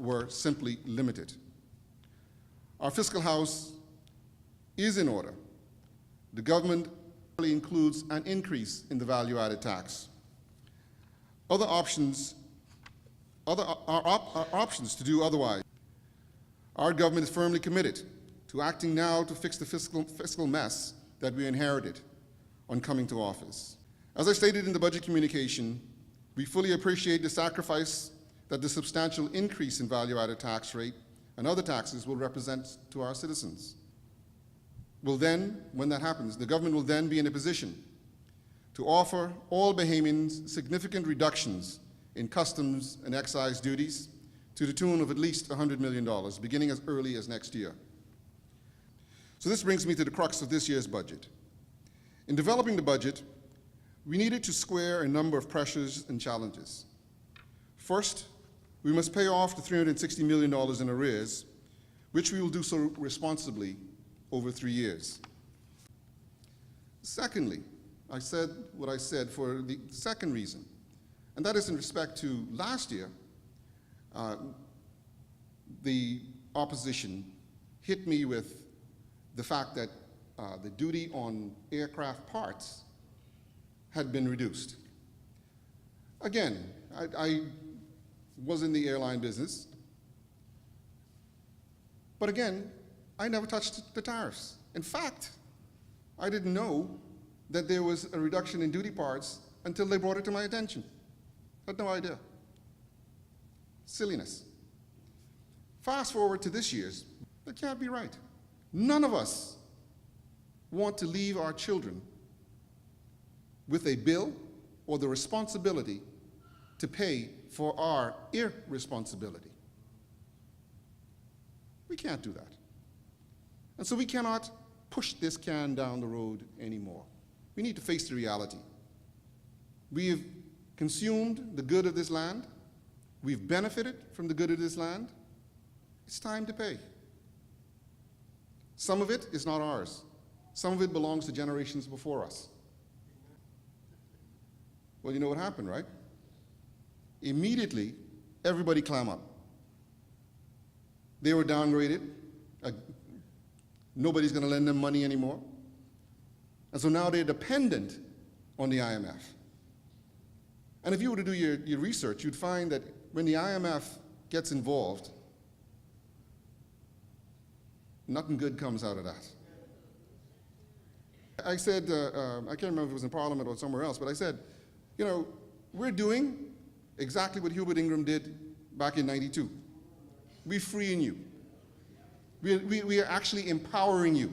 were simply limited. Our fiscal house is in order. The government includes an increase in the value-added tax. Other options are options to do otherwise. Our government is firmly committed to acting now to fix the fiscal mess that we inherited on coming to office. As I stated in the budget communication, we fully appreciate the sacrifice that the substantial increase in value-added tax rate and other taxes will represent to our citizens. When that happens, the government will then be in a position to offer all Bahamians significant reductions in customs and excise duties to the tune of at least $100 million, beginning as early as next year. So this brings me to the crux of this year's budget. In developing the budget, we needed to square a number of pressures and challenges. First, we must pay off the $360 million in arrears, which we will do so responsibly over 3 years. Secondly, I said what I said for the second reason, and that is in respect to last year, the opposition hit me with the fact that the duty on aircraft parts had been reduced. Again, I was in the airline business, but again, I never touched the tariffs. In fact, I didn't know that there was a reduction in duty parts until they brought it to my attention. I had no idea. Silliness. Fast forward to this year's, that can't be right. None of us want to leave our children with a bill or the responsibility to pay for our irresponsibility. We can't do that. And so we cannot push this can down the road anymore. We need to face the reality. We have consumed the good of this land. We've benefited from the good of this land. It's time to pay. Some of it is not ours. Some of it belongs to generations before us. Well, you know what happened, right? Immediately, everybody clammed up. They were downgraded. Nobody's going to lend them money anymore. And so now they're dependent on the IMF. And if you were to do your research, you'd find that when the IMF gets involved, nothing good comes out of that. I said, I can't remember if it was in Parliament or somewhere else, but I said, you know, we're doing exactly what Hubert Ingram did back in '92. We're freeing you. We are actually empowering you.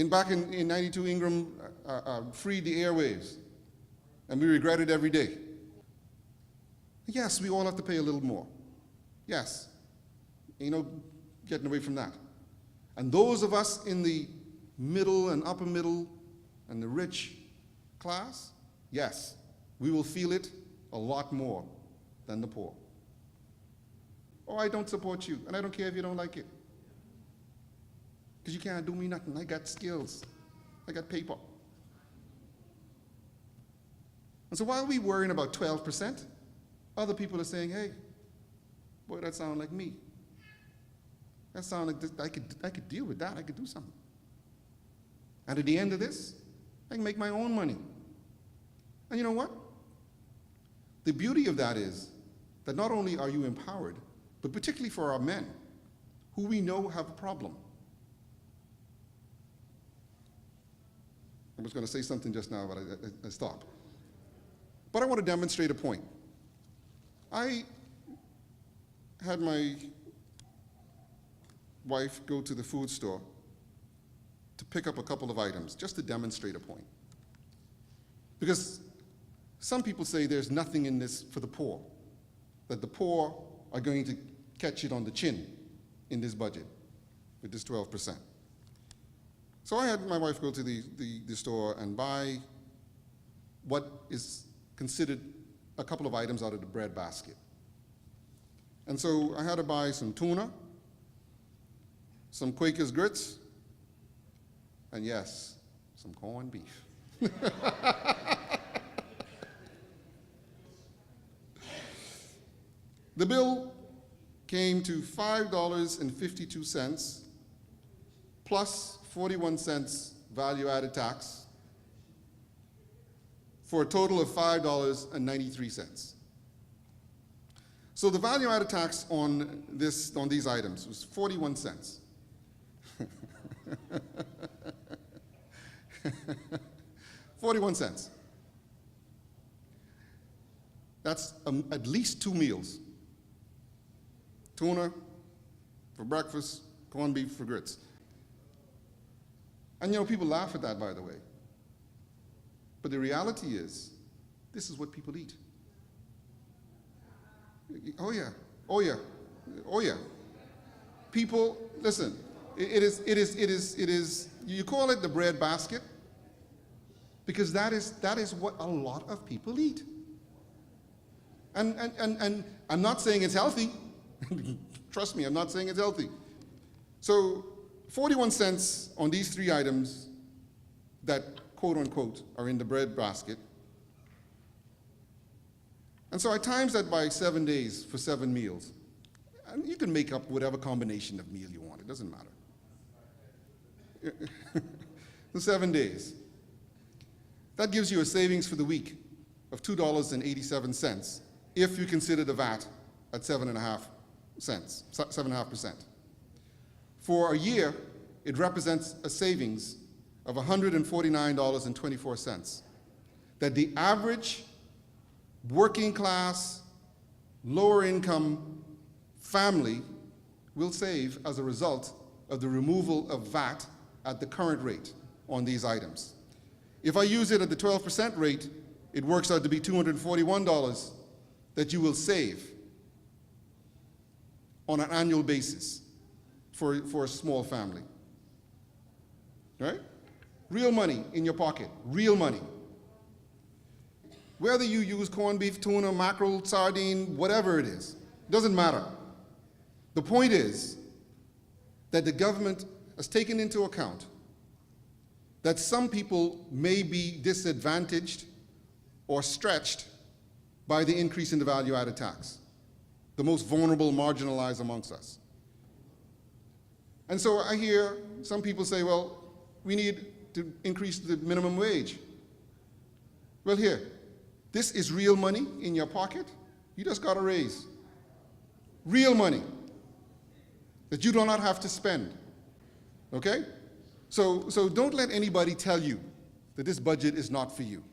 Back in '92, Ingram freed the airwaves, and we regret it every day. Yes, we all have to pay a little more. Yes, ain't no getting away from that. And those of us in the middle and upper middle and the rich class, yes, we will feel it a lot more than the poor. Oh, I don't support you, and I don't care if you don't like it. Because you can't do me nothing. I got skills. I got paper. And so while we're worrying about 12%, other people are saying, hey, boy, that sounds like me. That sounds like this, I could deal with that. I could do something. And at the end of this, I can make my own money. And you know what? The beauty of that is that not only are you empowered, but particularly for our men, who we know have a problem. I was going to say something just now, but I stopped. But I want to demonstrate a point. I had my wife go to the food store to pick up a couple of items, just to demonstrate a point. Because some people say there's nothing in this for the poor, that the poor are going to catch it on the chin in this budget with this 12%. So I had my wife go to the store and buy what is considered a couple of items out of the bread basket. And so I had to buy some tuna, some Quaker's grits, and yes, some corned beef. The bill came to $5.52 plus 41 cents value-added tax for a total of $5.93. So the value-added tax on these items was 41 cents. 41 cents. That's at least 2 meals. Tuna for breakfast, corned beef for grits. And you know, people laugh at that, by the way. But the reality is, this is what people eat. Oh yeah, oh yeah, oh yeah. People, listen, it is, you call it the bread basket, because that is what a lot of people eat. And I'm not saying it's healthy. Trust me, I'm not saying it's healthy. So 41 cents on these 3 items that, quote unquote, are in the bread basket. And so I times that by 7 days for 7 meals. And you can make up whatever combination of meal you want, it doesn't matter. The 7 days. That gives you a savings for the week of $2.87 if you consider the VAT at 7.5%. For a year, it represents a savings of $149.24 that the average working class, lower income family will save as a result of the removal of VAT at the current rate on these items. If I use it at the 12% rate, it works out to be $241 that you will save on an annual basis for a small family. Right? Real money in your pocket, real money. Whether you use corned beef, tuna, mackerel, sardine, whatever it is, doesn't matter. The point is that the government has taken into account that some people may be disadvantaged or stretched by the increase in the value-added tax, the most vulnerable, marginalized amongst us. And so I hear some people say, well, we need to increase the minimum wage. Well, here, this is real money in your pocket. You just got a raise. Real money that you do not have to spend, okay? So don't let anybody tell you that this budget is not for you.